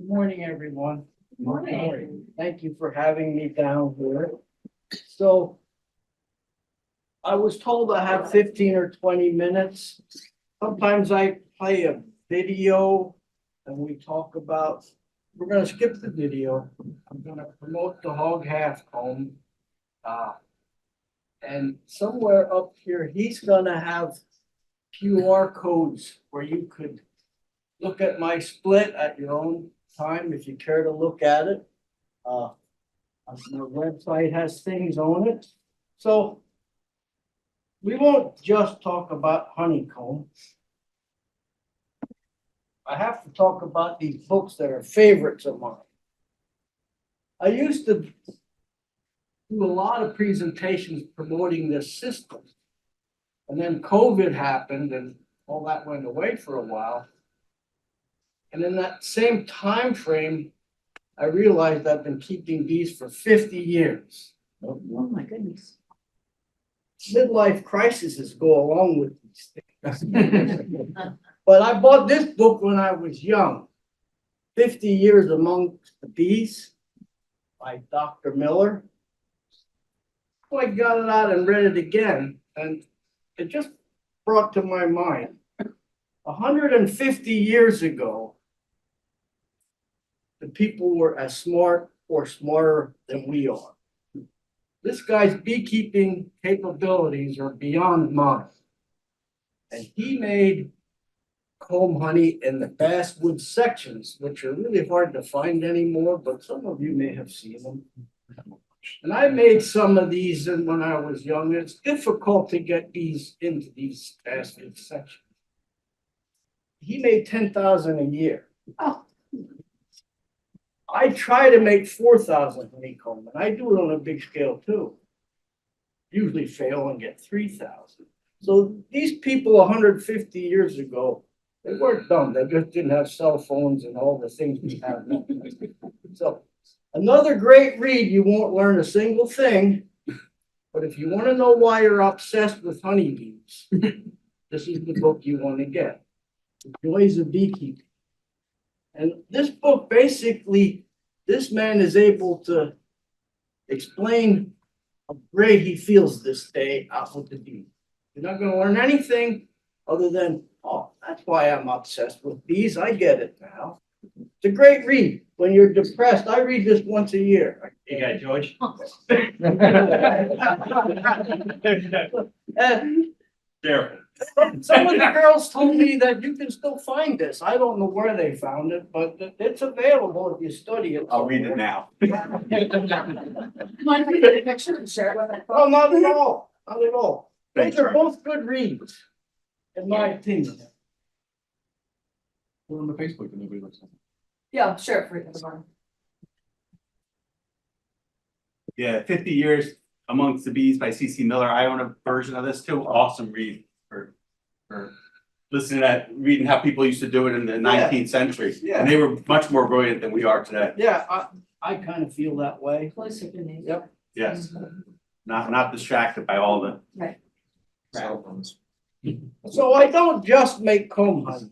Good morning, everyone. Morning. Thank you for having me down here. So I was told I have 15 or 20 minutes. Sometimes I play a video and we talk about, we're gonna skip the video. I'm gonna promote the hog half comb. And somewhere up here, he's gonna have QR codes where you could look at my split at your own time if you care to look at it. Our website has things on it. So we won't just talk about honeycomb. I have to talk about these books that are favorites of mine. I used to do a lot of presentations promoting this system. And then COVID happened and all that went away for a while. And in that same time frame, I realized I've been keeping bees for 50 years. Oh, my goodness. Midlife crises go along with these things. But I bought this book when I was young, 50 Years Amongst the Bees by Dr. Miller. So I got it out and read it again, and it just brought to my mind 150 years ago, the people were as smart or smarter than we are. This guy's beekeeping capabilities are beyond mine. And he made comb honey in the basswood sections, which are really hard to find anymore, but some of you may have seen them. And I made some of these when I was young. It's difficult to get bees into these basswood sections. He made 10,000 a year. Oh. I try to make 4,000 honeycomb, and I do it on a big scale too. Usually fail and get 3,000. So these people 150 years ago, they weren't dumb. They just didn't have cell phones and all the things we have now. So another great read, you won't learn a single thing, but if you want to know why you're obsessed with honeybees, this is the book you want to get. The Joys of Beekeeping. And this book, basically, this man is able to explain how great he feels this day out with the bees. You're not going to learn anything other than, oh, that's why I'm obsessed with bees. I get it now. It's a great read. When you're depressed, I read this once a year. You got it, George? Careful. Some of the girls told me that you can still find this. I don't know where they found it, but it's available if you study it. I'll read it now. Mind if we get a picture and share it with it? Oh, not at all. Not at all. Thanks, Those are Frank. both good reads, in my opinion. Put it on the Facebook and nobody looks at it. Yeah, share it for everyone. Yeah, 50 Years Amongst the Bees by C.C. Miller. I own a version of this too. Awesome read for listening to reading how people used to do it in the 19th century. Yeah. And they were much more brilliant than we are today. Yeah, I kind of feel that way. Closer to me. Yep. Yes. Not distracted by all the Right. cell phones. So I don't just make comb honey.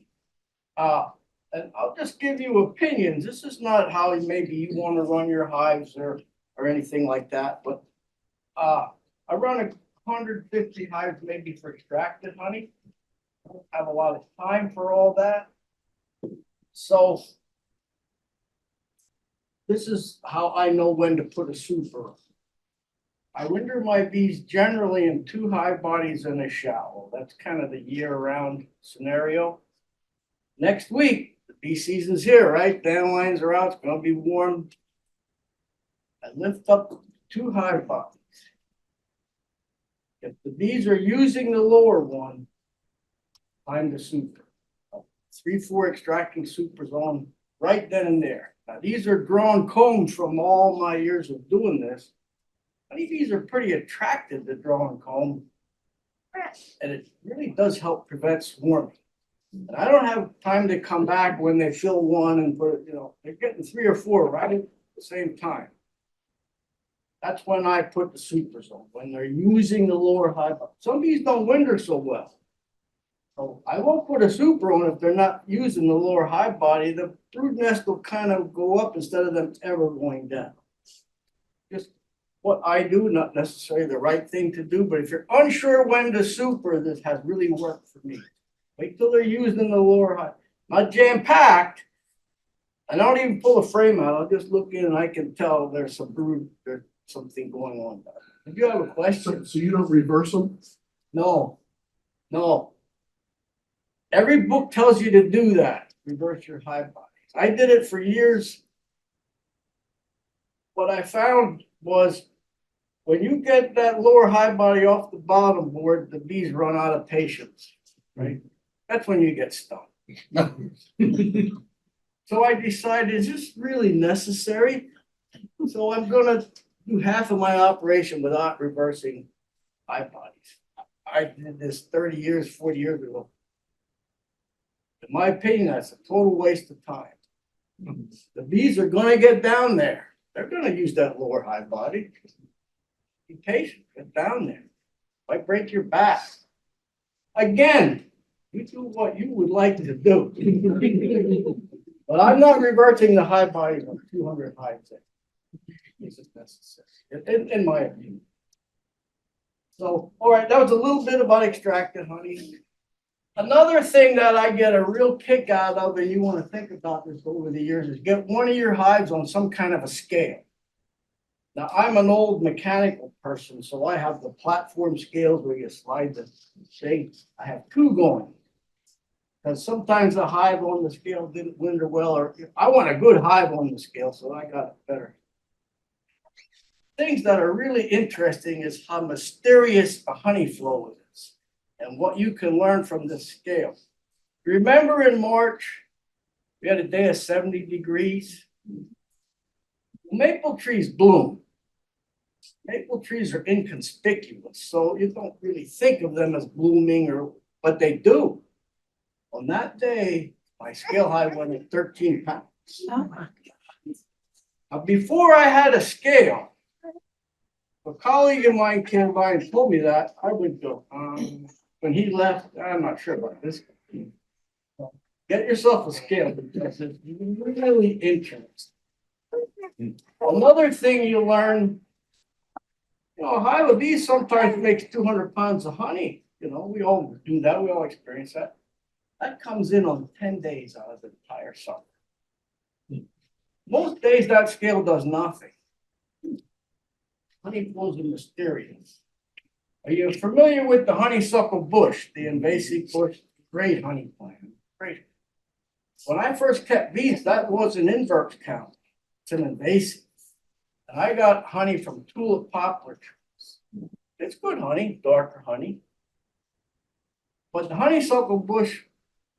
And I'll just give you opinions. This is not how maybe you want to run your hives or anything like that, but I run 150 hives maybe for extracted honey. I don't have a lot of time for all that. So this is how I know when to put a super on. I winter my bees generally in 2 hive bodies and a shallow. That's kind of the year-round scenario. Next week, the bee season's here, right? Dandelions are out, it's gonna be warm. I lift up 2 hive bodies. If the bees are using the lower one, time to super. 3-4 extracting supers on right then and there. Now, these are drawn combs from all my years of doing this. Honeybees are pretty attracted to drawn comb, and it really does help prevent swarming. And I don't have time to come back when they fill one and put it, they're getting 3 or 4 right at the same time. That's when I put the supers on, when they're using the lower hive. Some bees don't winter so well. So I won't put a super on if they're not using the lower high body. The brood nest will kind of go up instead of them ever going down. Just what I do, not necessarily the right thing to do, but if you're unsure when to super, this has really worked for me. Wait till they're using the lower high, not jam packed. I don't even pull the frame out. I'll just look in and I can tell there's some brood, there's something going on there. If you have a question, So you don't reverse them? no, no. Every book tells you to do that, reverse your high bodies. I did it for years. What I found was when you get that lower high body off the bottom board, the bees run out of patience, right? That's when you get stung. So I decided, is this really necessary? So I'm gonna do half of my operation without reversing high bodies. I did this 30 years, 40 years ago. In my opinion, that's a total waste of time. The bees are gonna get down there. They're gonna use that lower high body. Be patient, get down there. Might break your back. Again, you do what you would like to do. But I'm not reverting the high body of 200 hives. This is necessary, in my opinion. So, all right, that was a little bit about extracted honey. Another thing that I get a real kick out of, and you want to think about this over the years, is get one of your hives on some kind of a scale. Now, I'm an old mechanical person, so I have the platform scales where you slide the thing. I have two going. Because sometimes the hive on the scale didn't winter well, or I want a good hive on the scale, so I got it better. Things that are really interesting is how mysterious a honey flow is and what you can learn from this scale. Remember in March, we had a day of 70 degrees. Maple trees bloom. Maple trees are inconspicuous, so you don't really think of them as blooming, but they do. On that day, my scale hive went at 13 pounds. Oh my God. Now, before I had a scale, a colleague of mine came by and told me that, I would go, when he left, I'm not sure about this. Get yourself a scale because it's really interesting. Another thing you learn, a hive of bees sometimes makes 200 pounds of honey. We all do that. We all experience that. That comes in on 10 days out of the entire summer. Most days that scale does nothing. Honey flows are mysterious. Are you familiar with the honeysuckle bush, the invasive bush? Great honey plant. Great. When I first kept bees, that was an inverse count. It's an invasive. And I got honey from tulip poplar trees. It's good honey, darker honey. But the honeysuckle bush,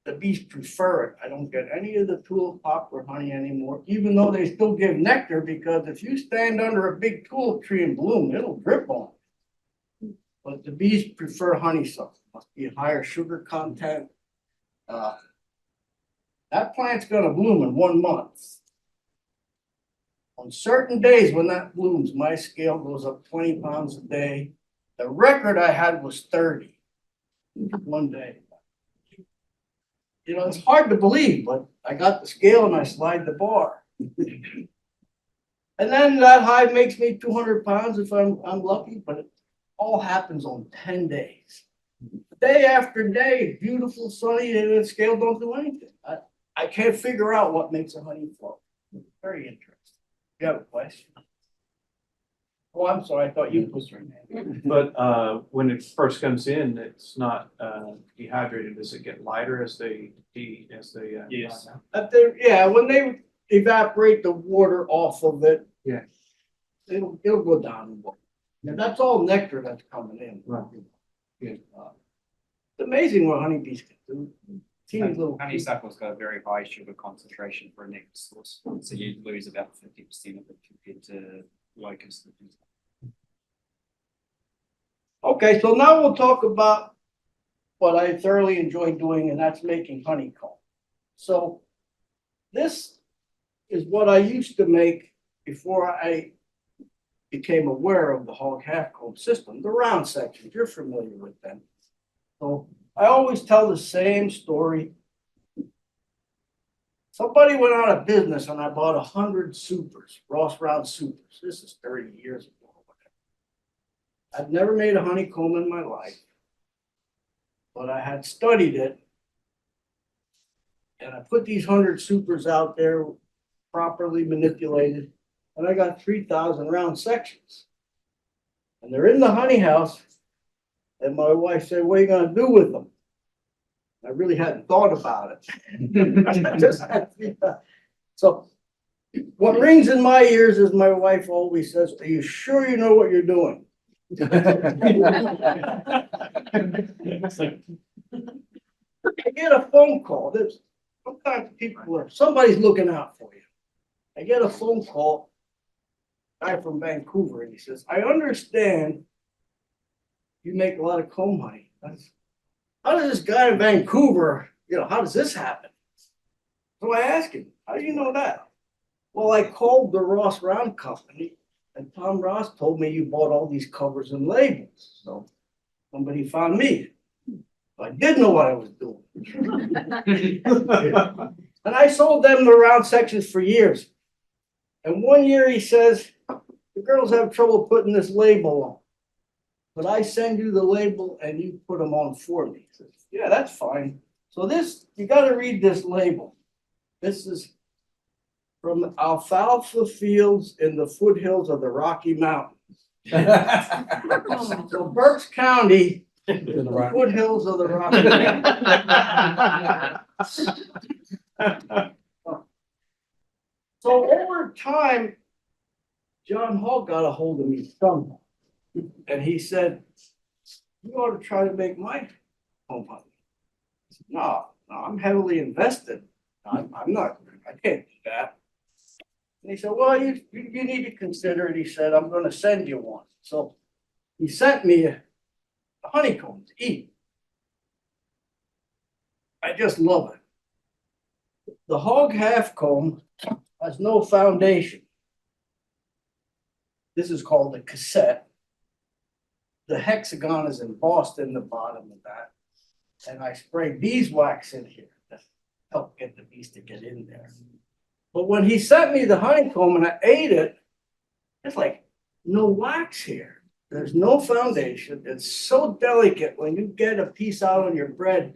the bees prefer it. I don't get any of the tulip poplar honey anymore, even though they still give nectar, because if you stand under a big tulip tree and bloom, it'll drip on it. But the bees prefer honeysuckle. Must be a higher sugar content. That plant's gonna bloom in 1 month. On certain days when that blooms, my scale goes up 20 pounds a day. The record I had was 30 one day. It's hard to believe, but I got the scale and I slide the bar. And then that hive makes me 200 pounds if I'm lucky, but it all happens on 10 days. Day after day, beautiful, sunny, and the scale don't do anything. I can't figure out what makes a honey flow. Very interesting. You have a question? Oh, I'm sorry, I thought you put your name. But when it first comes in, it's not dehydrated. Does it get lighter as they Yes. Yeah, when they evaporate the water off of it, Yeah. it'll go down. Now, that's all nectar that's coming in. Right. Yeah. It's amazing what honeybees can do. Teeny little. Honeysuckle's got a very high sugar concentration for a nectar source, so you lose about 50% of it compared to locusts. Okay, so now we'll talk about what I thoroughly enjoy doing, and that's making honeycomb. So this is what I used to make before I became aware of the hog half comb system, the round sections. You're familiar with them. So I always tell the same story. Somebody went out of business and I bought 100 supers, Ross Round supers. This is 30 years ago. I've never made a honeycomb in my life, but I had studied it. And I put these 100 supers out there, properly manipulated, and I got 3,000 round sections. And they're in the honey house. And my wife said, "What are you gonna do with them?" I really hadn't thought about it. I just had 3,000. So what rings in my ears is my wife always says, "Are you sure you know what you're doing?" I get a phone call. There's sometimes people are, somebody's looking out for you. I get a phone call, guy from Vancouver, and he says, "I understand you make a lot of comb honey. How does this guy in Vancouver, how does this happen?" So I asked him, "How do you know that?" "Well, I called the Ross Round Company, and Tom Ross told me you bought all these covers and labels. So somebody found me. I did know what I was doing." And I sold them the round sections for years. And one year he says, "The girls have trouble putting this label on, but I send you the label and you put them on for me." He says, "Yeah, that's fine." So this, you got to read this label. This is from alfalfa fields in the foothills of the Rocky Mountains. So Berks County, the foothills of the Rocky Mountains. So over time, John Hogg got a hold of me somehow. And he said, "You ought to try to make my home honey." I said, No, I'm heavily invested. I'm not, I can't do that. And he said, "Well, you need to consider it." He said, "I'm going to send you one." So he sent me a honeycomb to eat. I just love it. The Hogg half comb has no foundation. This is called a cassette. The hexagon is embossed in the bottom of that. And I spray beeswax in here to help get the bees to get in there. But when he sent me the honeycomb and I ate it, it's like no wax here. There's no foundation. It's so delicate. When you get a piece out on your bread,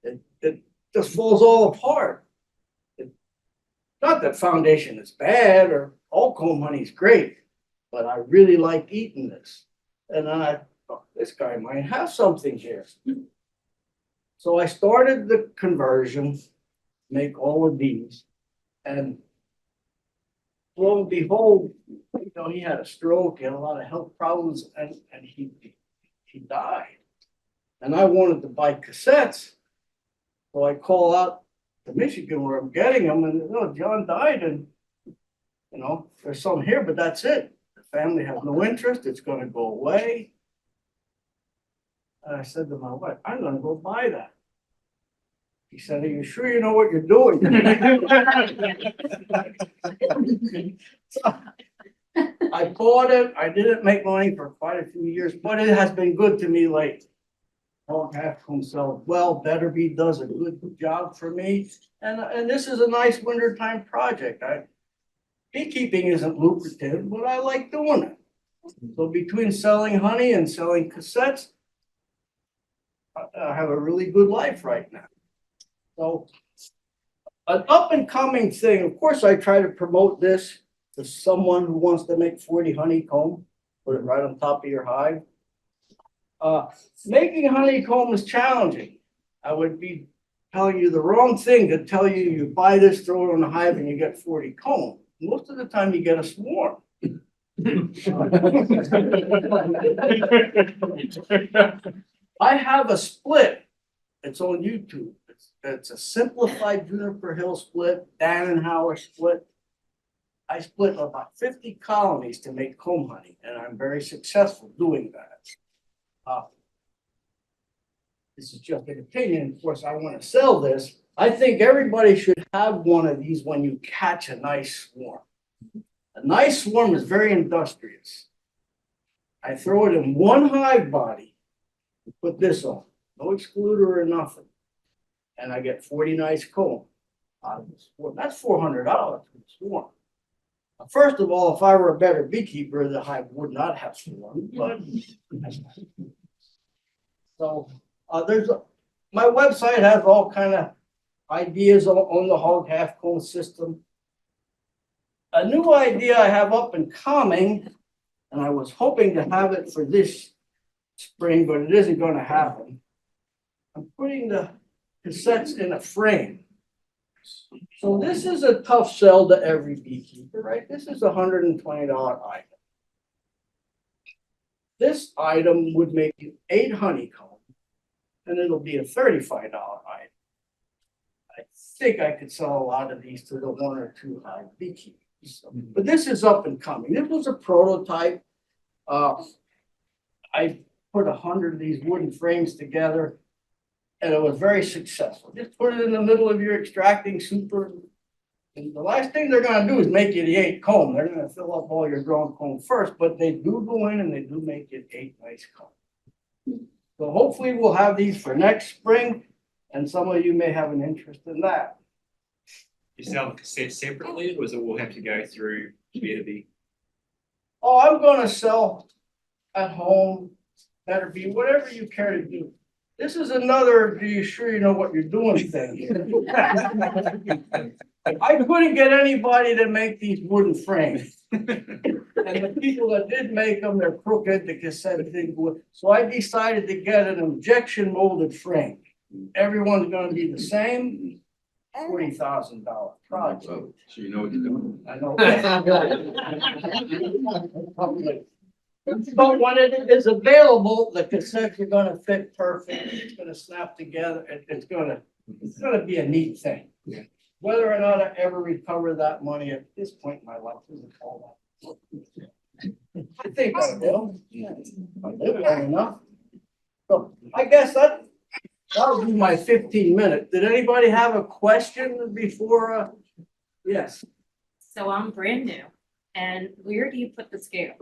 it just falls all apart. Not that foundation is bad or all comb honey is great, but I really like eating this. And then I thought, this guy might have something here. So I started the conversion, make all of these, and lo and behold, he had a stroke, he had a lot of health problems, and he died. And I wanted to buy cassettes, so I call out to Michigan where I'm getting them, and John died, and there's some here, but that's it. The family has no interest, it's gonna go away. And I said to my wife, "I'm gonna go buy that." He said, "Are you sure you know what you're doing?" So I bought it. I didn't make money for quite a few years, but it has been good to me lately. Hogg half comb sells well. Betterby does a good job for me. And this is a nice wintertime project. Beekeeping isn't lucrative, but I like doing it. So between selling honey and selling cassettes, I have a really good life right now. So an up and coming thing, of course, I try to promote this to someone who wants to make 40 honeycomb, put it right on top of your hive. Making honeycomb is challenging. I would be telling you the wrong thing to tell you you buy this, throw it on the hive, and you get 40 comb. Most of the time you get a swarm. I have a split. It's on YouTube. It's a simplified Juniper Hill split, Danenhower split. I split about 50 colonies to make comb honey, and I'm very successful doing that. This is just an opinion. Of course, I want to sell this. I think everybody should have one of these when you catch a nice swarm. A nice swarm is very industrious. I throw it in one hive body, put this on. no excluder or nothing. And I get 40 nice comb. That's $400 for the swarm. First of all, if I were a better beekeeper, the hive would not have swarm, but. So, my website has all kind of ideas on the hog half comb system. A new idea I have up and coming, and I was hoping to have it for this spring, but it isn't gonna happen. I'm putting the cassettes in a frame. So this is a tough sell to every beekeeper, right? This is $120 item. This item would make you 8 honeycomb, and it'll be a $35 item. I think I could sell a lot of these to the 1 or 2 hive beekeepers. But this is up and coming. This was a prototype. I put 100 of these wooden frames together, and it was very successful. Just put it in the middle of your extracting super. And the last thing they're gonna do is make you the 8 comb. They're gonna fill up all your drawn comb first, but they do go in and they do make it 8 nice comb. So hopefully we'll have these for next spring, and some of you may have an interest in that. You sell the cassette separately, or does it all have to go through B2B? Oh, I'm gonna sell at home, better be, whatever you care to do. This is another, do you sure you know what you're doing thing here? I couldn't get anybody to make these wooden frames. And the people that did make them, they're crooked, the cassette didn't go. So I decided to get an injection molded frame. Everyone's gonna be the same, $40,000 project. So you know what you're doing. I know. But when it is available, the cassettes are gonna fit perfect, it's gonna snap together, it's gonna be a neat thing. Yeah. Whether or not I ever recover that money at this point in my life isn't all that. I think I will. I live long enough. So I guess that'll be my 15 minutes. Did anybody have a question before, yes? So I'm brand new, and where do you put the scale?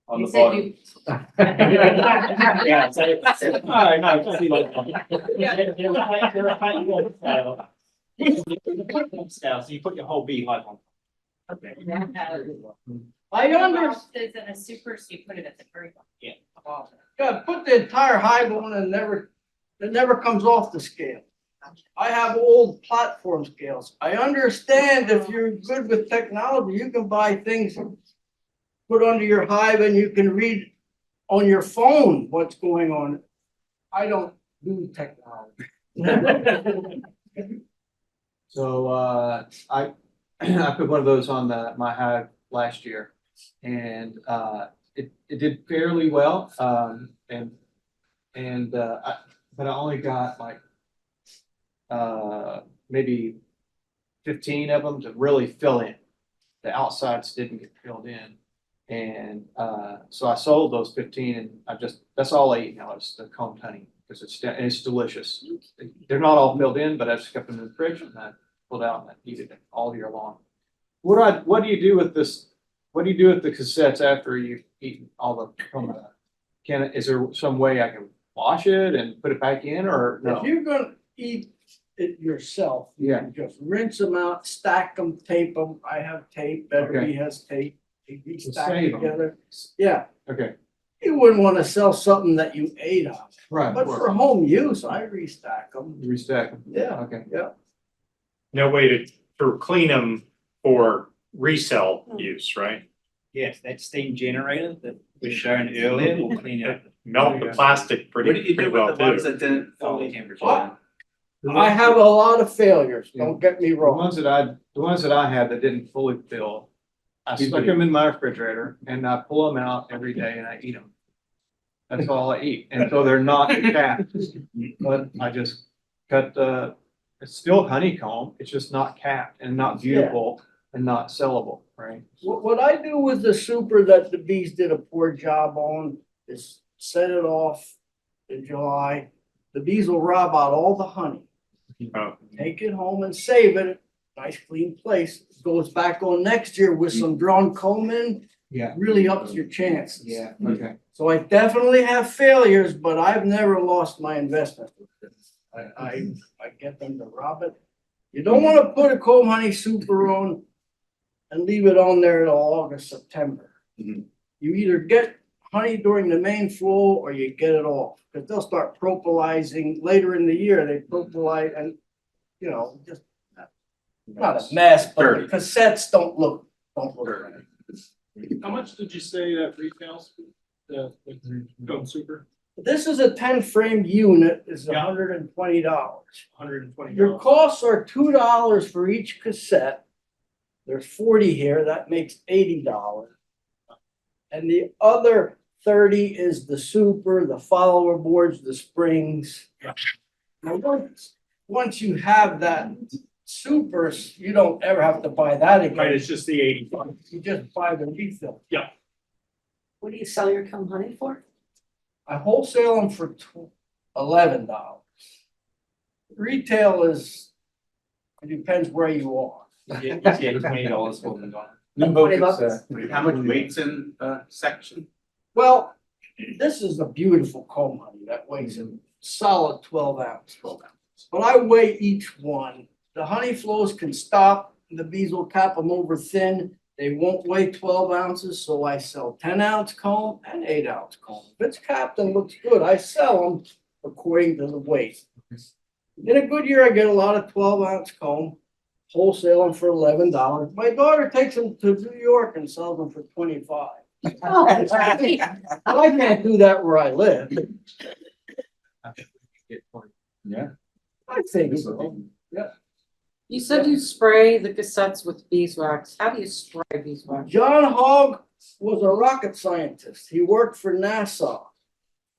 On You the said bottom. you- Yeah, so, all right, no, just see like. They're a high yield style. So you put your whole beehive on. I understand. It's in a super, so you put it at the very bottom. Yeah, put the entire hive on and it never comes off the scale. I have old platform scales. I understand if you're good with technology, you can buy things put under your hive and you can read on your phone what's going on. I don't do technology. So I I put one of those on my hive last year, and it did fairly well. But I only got like maybe 15 of them to really fill in. The outsides didn't get filled in, and so I sold those 15, and that's all I eat now is the combed honey because it's delicious. They're not all filled in, but I just kept them in the fridge and I pulled out and I eat it all year long. What do you do with this? What do you do with the cassettes after you've eaten all the comb? Is there some way I can wash it and put it back in, or no? If you're gonna eat it yourself, you Yeah. can just rinse them out, stack them, tape them. I have tape, Better Okay. Bee has tape. They be To stacked save 'em. together. Yeah, Okay, you wouldn't want to sell something that you ate on, right. but for home use, I restack them. Restack them. Yeah, Okay. No way to clean them for resell use, right? Yes, that steam generator that was shown earlier will clean out Melt the plastic What do pretty you do well with the ones too. that didn't the fully? temperature. What? I have a lot of failures, don't get me The wrong. ones that I had that didn't fully fill, I stuck them in my refrigerator and I pull them out every day and I eat them. That's all I eat. And so they're not capped, but I just cut it's still honeycomb. It's just not capped and not beautiful and not sellable, right? What I do with the super that the bees did a poor job on is set it off in July. The bees will rob out all the honey. Oh, Take it home and save it, nice clean place, goes back on next year with some drawn comb in, Yeah. really ups your chances. Yeah, okay. So I definitely have failures, but I've never lost my investment with this. I get them to rob it. You don't wanna put a comb honey super on and leave it on there till August, September. Mhm. You either get honey during the main flow or you get it off, because they'll start propylizing later in the year, they propolyze and, you know, just not a mess, but the cassettes don't look right. How much did you say that retails, the Cone Super? This is a 10 frame unit, is Yeah. $120. $120. Your costs are $2 for each cassette. There's 40 here, that makes $80. And the other 30 is the super, the follower boards, the springs. Now, once you have that supers, you don't ever have to buy that Right, again. it's just the 80. You just buy the refill. What do you sell your comb honey for? I wholesale them for $11. Retail is, it depends where you are. Yeah, $20 for them. $20. How much weight's in section? Well, this is a beautiful comb honey that weighs a solid 12 ounce. But I weigh each one. The honey flows can stop, the bees will cap them over thin. They won't weigh 12 ounces, so I sell 10-ounce comb and 8-ounce comb. If it's capped and looks good, I sell them according to the weight. In a good year, I get a lot of 12-ounce comb, wholesale them for $11. My daughter takes them to New York and sells them for $25. Oh, But I can't do that where I live. Yeah. I think so. You said you spray the cassettes with beeswax. How do you spray beeswax? John Hogg was a rocket scientist. He worked for NASA.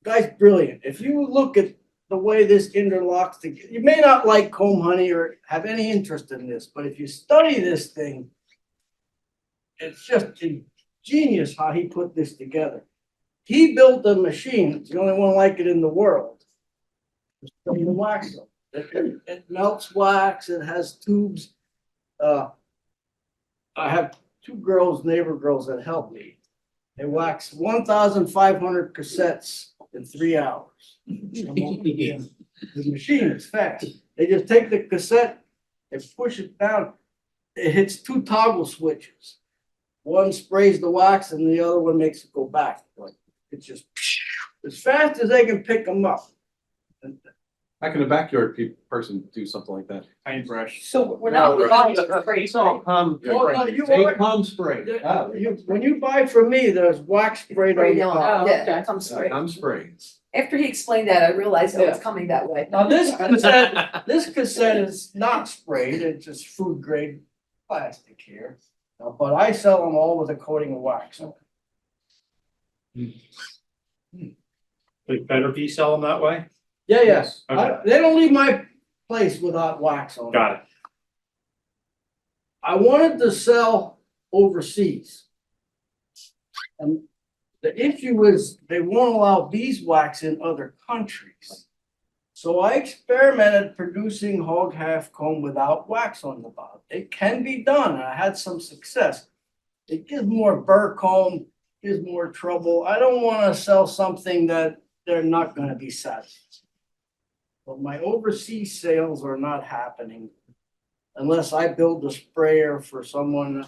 Guy's brilliant. If you look at the way this interlocks together, you may not like comb honey or have any interest in this, but if you study this thing, it's just ingenious how he put this together. He built a machine. It's the only one like it in the world. It's the wax. It melts wax. It has tubes. I have two girls, neighbor girls that help me. They wax 1,500 cassettes in 3 hours. The machine is fast. They just take the cassette, they push it down. It hits 2 toggle switches. One sprays the wax and the other one makes it go back. Like it's just as fast as they can pick them up. How can a backyard person do something like that? Paintbrush. So we're not buying it for free, It's all come, Well, no, you they are- come spray. When you buy from me, there's wax sprayed on Spray the on. top. Oh, yeah, come spray. I'm spraying. After he explained that, I realized, oh, it's coming that way. Now, this cassette is not sprayed, it's just food grade plastic here. But I sell them all with a coating of wax. But better be selling that way? Yeah, yes. Okay. They don't leave my place without wax on it. Got it. I wanted to sell overseas. And the issue is they won't allow beeswax in other countries. So I experimented producing hog half comb without wax on the bottom. It can be done, and I had some success. It gives more burr comb, gives more trouble. I don't want to sell something that they're not going to be satisfied. But my overseas sales are not happening unless I build a sprayer for someone.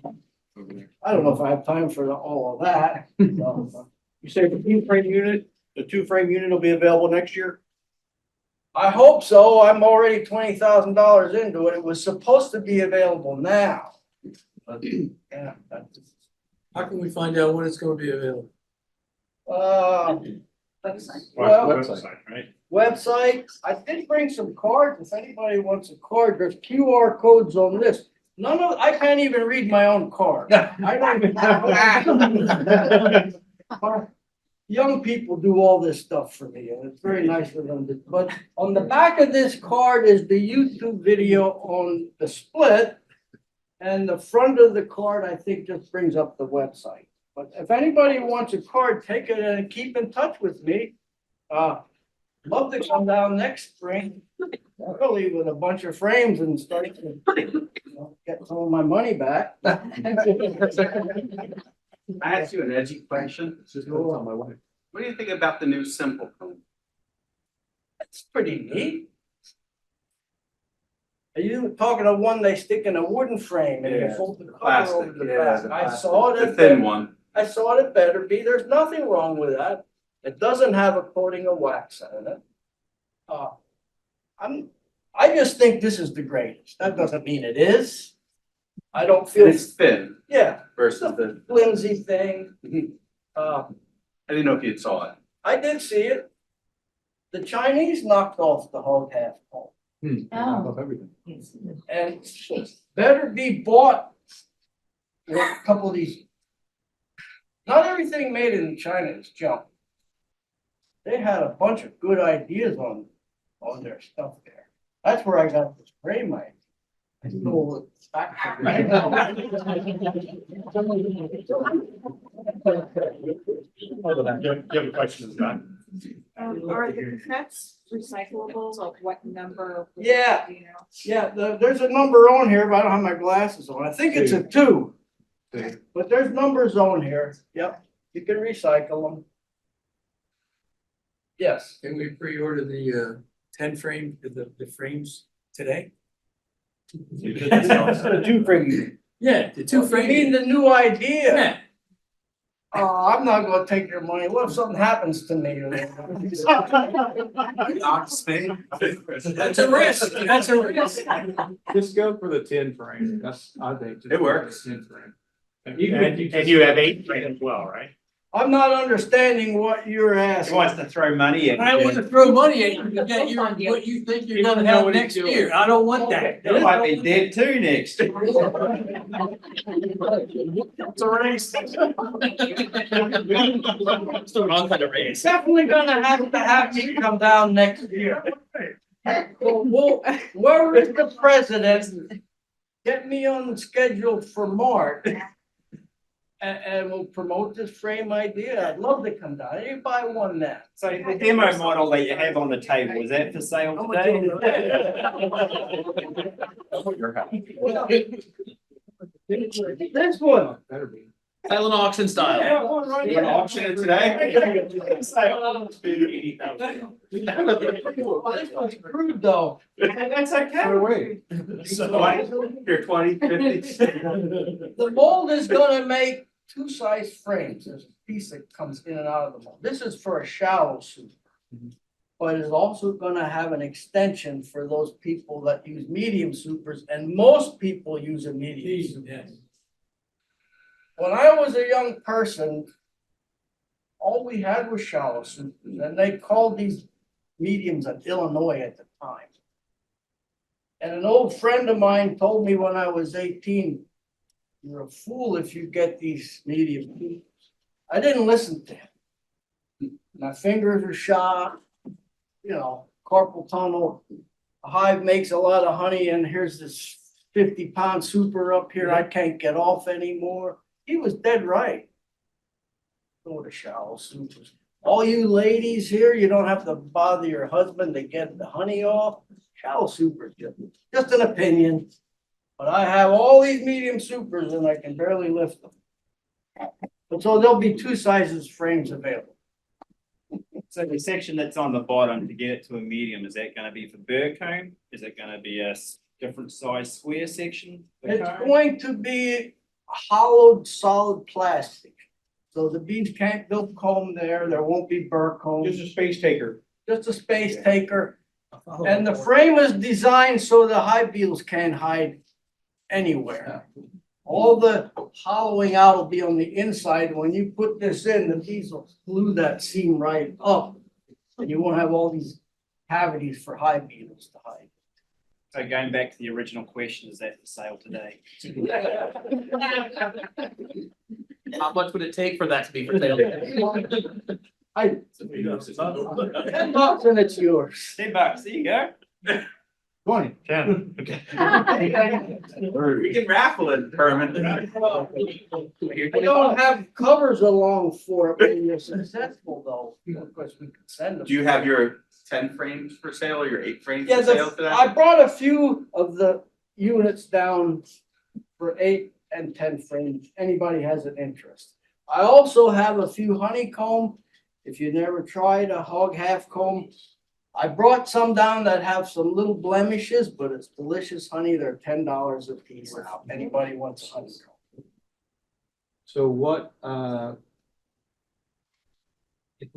I don't know if I have time for all of that. So, You say the 2-frame unit will be available next year? I hope so. I'm already $20,000 into it. It was supposed to be available now. But, yeah, How can we find out when it's gonna be available? Website. Well, Website, right? website, I did bring some cards. If anybody wants a card, there's QR codes on this. I can't even read my own card. I don't even have. Young people do all this stuff for me, and it's very nice of them to, but on the back of this card is the YouTube video on the split. And the front of the card, I think, just brings up the website. But if anybody wants a card, take it and keep in touch with me. Love to come down next spring, early with a bunch of frames and start to, get some of my money back. I ask you an edgy question. It's just going on my wife. What do you think about the new simple cone? It's pretty neat. Are you talking of one they stick in a wooden frame and you Yeah, fold the cover plastic, over the yeah, back? the I plastic. saw it The at thin Better, one. I saw it at Better Bee. There's nothing wrong with that. It doesn't have a coating of wax on it. I just think this is the greatest. That doesn't mean it is. I don't feel, And it's thin yeah, versus the, flimsy thing. I didn't know if you saw it. I did see it. The Chinese knocked off the hog half cone. Knock off everything. And Better Be bought a couple of these. Not everything made in China is junk. They had a bunch of good ideas on their stuff there. That's where I got this frame idea. I stole it back from You have a question, Scott? Are the cassettes recyclable, like what number? Yeah. You know? Yeah, there's a number on here, but I don't have my glasses on. I think it's a 2. But there's numbers on here. Yep, you can recycle them. Yes. Can we pre-order the 10 frame, the frames today? The 2 frame. Yeah, the 2 You frame. mean the new idea? Yeah. Oh, I'm not gonna take your money. What if something happens to me? That's a risk, that's a risk. Just go for the 10 frame. That's, I think. just It go for the works. 10 frame. And you have 8 as well, right? I'm not understanding what you're He asking. wants to throw money at I don't you. want to throw money at you to get you what you think you're gonna have next year. I don't want that. You might be dead too next. It's a race. Still wrong kind of race. Definitely gonna have me come down next year. Well, where is the president? Get me on the schedule for March. And we'll promote this frame idea. I'd love to come down. You buy one now. So the demo model that you have on the table, is that for sale today? This one. Better be. Silent auction style. Yeah, one right You're gonna there. auction it today? Well, this one's crude though. That's Throw okay. away. You're 20, 50. The mold is gonna make 2 size frames. There's a piece that comes in and out of the mold. This is for a shallow super. But it's also gonna have an extension for those people that use medium supers, and most people use a medium super. Yes. When I was a young person, all we had was shallow supers, and they called these mediums in Illinois at the time. And an old friend of mine told me when I was 18, you're a fool if you get these medium supers. I didn't listen to him. My fingers are shot, carpal tunnel. A hive makes a lot of honey, and here's this 50-pound super up here I can't get off anymore. He was dead right. Go to shallow supers. All you ladies here, you don't have to bother your husband to get the honey off. Shallow supers, just an opinion. But I have all these medium supers and I can barely lift them. But so there'll be 2 sizes frames available. So the section that's on the bottom to get it to a medium, is that gonna be for bird comb? Is it gonna be a different size square section? for It's comb? going to be hollowed solid plastic. So the bees can't build comb there. There won't be burr comb. Just a space taker. Just a space taker. And the frame is designed so the hive beetles can't hide anywhere. All the hollowing out will be on the inside. When you put this in, the bees will glue that seam right up. And you won't have all these cavities for hive beetles to hide. So going back to the original question, is that for sale today? How much would it take for that to be for sale? $10 and it's yours. $10, there you go. 20. 10. Okay. We can raffle it, Herman. I don't have covers along for it when you're successful though. Of course, we can send them. Do you have your 10 frames for sale or your 8 frames Yeah, for sale today? I brought a few of the units down for 8 and 10 frames. Anybody has an interest. I also have a few honeycomb. If you never tried a hog half comb, I brought some down that have some little blemishes, but it's delicious honey. They're $10 a piece now. Anybody wants a honeycomb? So what, if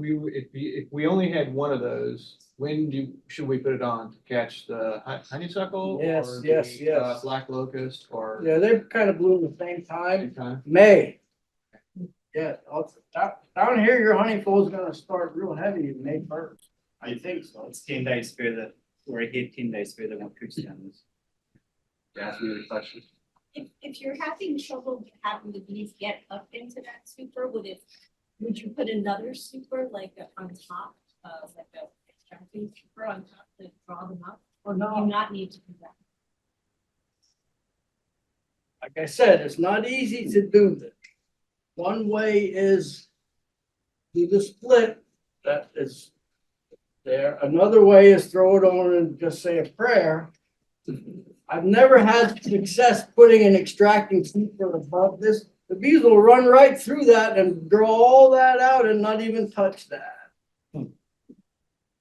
we only had one of those, should we put it on to catch the honeysuckle? Yes, or yes, the, yes. Black locust or? Yeah, they kind of bloom at the same time. Same time? May. Yeah, down here, your honey flow is gonna start real heavy in May first. I think so. It's 10 days further, we're ahead 10 days further than Kutztown is. Ask me the question. If you're having trouble having the bees get up into that super, would you put another super like on top, like a extracting super on top to draw them up? Or do you not need to do that? Like I said, it's not easy to do this. One way is do the split, that is there. Another way is throw it on and just say a prayer. I've never had success putting an extracting super above this. The bees will run right through that and draw all that out and not even touch that.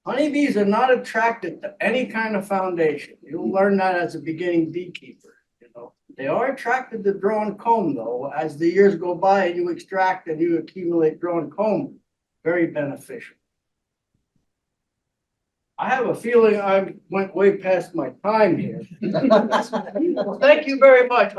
Honeybees are not attracted to any kind of foundation. You'll learn that as a beginning beekeeper. They are attracted to drawn comb though. As the years go by and you extract and you accumulate drawn comb, very beneficial. I have a feeling I went way past my time here. Well, thank you very much.